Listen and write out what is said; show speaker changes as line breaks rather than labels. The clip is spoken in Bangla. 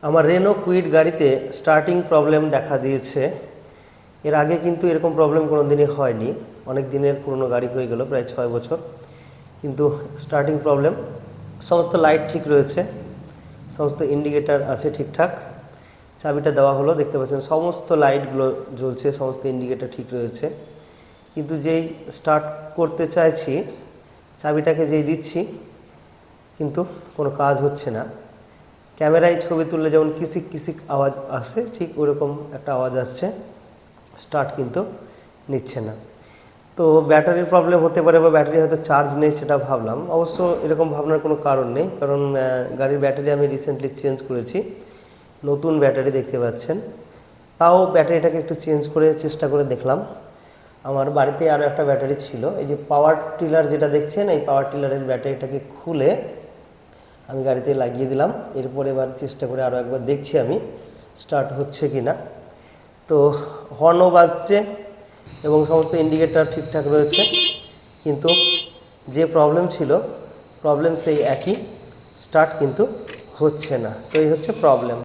আমার রেনো কুইড গাড়িতে স্টার্টিং প্রবলেম দেখা দিয়েছে। এর আগে কিন্তু এরকম প্রবলেম কোনো দিনই হয়নি। অনেক দিনের পুরনো গাড়ি হয়ে গেল, প্রায় 6 বছর, কিন্তু স্টার্টিং প্রবলেম। সমস্ত লাইট ঠিক রয়েছে, সমস্ত ইন্ডিকেটার আছে ঠিকঠাক। চাবিটা দেওয়া হলো, দেখতে পাচ্ছেন সমস্ত লাইটগুলো জ্বলছে, সমস্ত ইন্ডিকেটার ঠিক রয়েছে। কিন্তু যেই স্টার্ট করতে চাইছি, চাবিটাকে যেই দিচ্ছি, কিন্তু কোনো কাজ হচ্ছে না। ক্যামেরায় ছবি তুললে যেমন কিসিক কিসিক আওয়াজ আসে, ঠিক ওরকম একটা আওয়াজ আসছে, স্টার্ট কিন্তু নিচ্ছে না। তো ব্যাটারির প্রবলেম হতে পারে, বা ব্যাটারি হয়তো চার্জ নেই, সেটা ভাবলাম। অবশ্য এরকম ভাবনার কোনো কারণ নেই, কারণ গাড়ির ব্যাটারি আমি রিসেন্টলি চেঞ্জ করেছি, নতুন ব্যাটারি দেখতে পাচ্ছেন। তাও ব্যাটারিটাকে একটু চেঞ্জ করে চেষ্টা করে দেখলাম। আমার বাড়িতে আরও একটা ব্যাটারি ছিল, এই যে পাওয়ার টিলার যেটা দেখছেন, এই পাওয়ার টিলারের ব্যাটারিটাকে খুলে আমি গাড়িতে লাগিয়ে দিলাম। এরপর এবার চেষ্টা করে আরও একবার দেখছি আমি স্টার্ট হচ্ছে কি না। তো হর্নও বাজছে এবং সমস্ত ইন্ডিকেটার ঠিকঠাক রয়েছে, কিন্তু যে প্রবলেম ছিল, প্রবলেম সেই একই, স্টার্ট কিন্তু হচ্ছে না। তো এই হচ্ছে প্রবলেম।